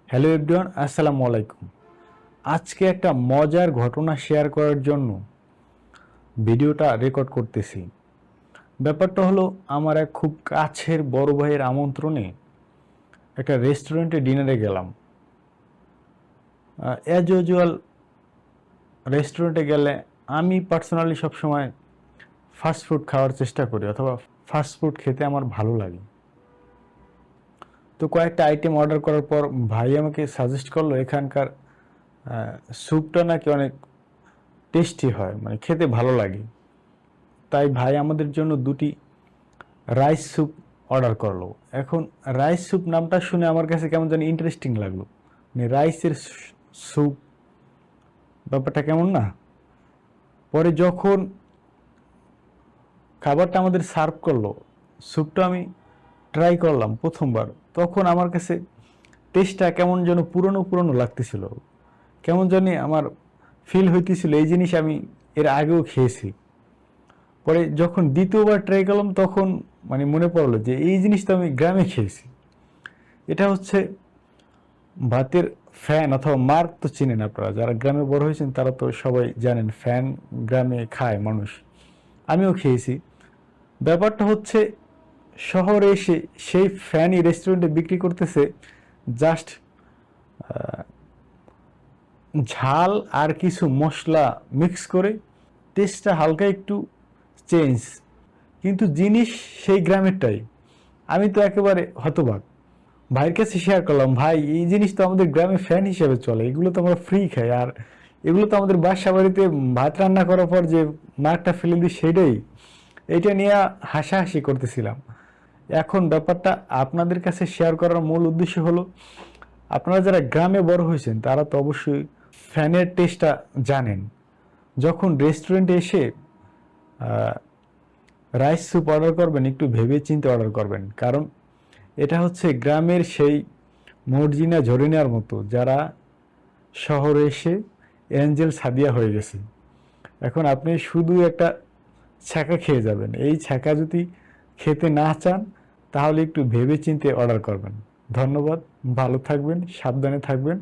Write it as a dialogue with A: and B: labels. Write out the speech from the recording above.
A: Hello everyone, আসসালামু আলাইকুম। আজকে একটা মজার ঘটনা শেয়ার করার জন্য ভিডিওটা রেকর্ড করতেছি। ব্যাপারটা হলো, আমার এক খুব কাছের বড় ভাইয়ের আমন্ত্রণে একটা রেস্টুরেন্টে ডিনারে গেলাম। অ্যাজ ইউজুয়াল রেস্টুরেন্টে গেলে আমি পার্সোনালি সবসময় ফাস্ট ফুড খাওয়ার চেষ্টা করি, অথবা ফাস্ট ফুড খেতে আমার ভালো লাগে। তো কয়েকটা আইটেম অর্ডার করার পর ভাই আমাকে সাজেস্ট করলো এখানকার স্যুপটা নাকি অনেক টেস্টি হয়, মানে খেতে ভালো লাগে। তাই ভাই আমাদের জন্য দুটি রাইস স্যুপ অর্ডার করলো। এখন রাইস স্যুপ নামটা শুনে আমার কাছে কেমন জানি ইন্টারেস্টিং লাগলো, মানে রাইসের স্যুপ, ব্যাপারটা কেমন না। পরে যখন খাবারটা আমাদের সার্ভ করলো, স্যুপটা আমি ট্রাই করলাম প্রথমবার, তখন আমার কাছে টেস্টটা কেমন যেন পুরনো পুরনো লাগতেছিল। কেমন জানি আমার ফিল হইতেছিল এই জিনিস আমি এর আগেও খেয়েছি। পরে যখন দ্বিতীয়বার ট্রাই করলাম, তখন মানে মনে পড়লো যে এই জিনিসটা আমি গ্রামে খেয়েছি। এটা হচ্ছে ভাতের ফ্যান অথবা মার্ক, তো চিনেন আপনারা, যারা গ্রামে বড় হয়েছেন তারা তো সবাই জানেন ফ্যান গ্রামে খায় মানুষ, আমিও খেয়েছি। ব্যাপারটা হচ্ছে, শহরে এসে সেই ফ্যানই রেস্টুরেন্টে বিক্রি করতেছে জাস্ট ঝাল আর কিছু মশলা মিক্স করে, টেস্টটা হালকা একটু চেঞ্জ, কিন্তু জিনিস সেই গ্রামেরটাই। আমি তো একেবারে হতবাক। ভাইয়ের কাছে শেয়ার করলাম, ভাই এই জিনিস তো আমাদের গ্রামে ফ্যান হিসেবে চলে, এগুলো তো আমরা ফ্রি খাই, আর এগুলো তো আমাদের বাসা বাড়িতে ভাত রান্না করার পর যে মারটা ফেলে দিই সেটাই। এটা নিয়ে হাসাহাসি করতেছিলাম। এখন ব্যাপারটা আপনাদের কাছে শেয়ার করার মূল উদ্দেশ্য হলো, আপনারা যারা গ্রামে বড় হয়েছেন তারা তো অবশ্যই ফ্যানের টেস্টটা জানেন। যখন রেস্টুরেন্টে এসে রাইস স্যুপ অর্ডার করবেন, একটু ভেবে চিন্তে অর্ডার করবেন, কারণ এটা হচ্ছে গ্রামের সেই মর্জিনা ঝরে নেওয়ার মতো, যারা শহরে এসে অ্যাঞ্জেল সাদিয়া হয়ে গেছে। এখন আপনি শুধু একটা ছ্যাঁকা খেয়ে যাবেন, এই ছ্যাঁকা যদি খেতে না চান তাহলে একটু ভেবে চিন্তে অর্ডার করবেন। ধন্যবাদ, ভালো থাকবেন, সাবধানে থাকবেন।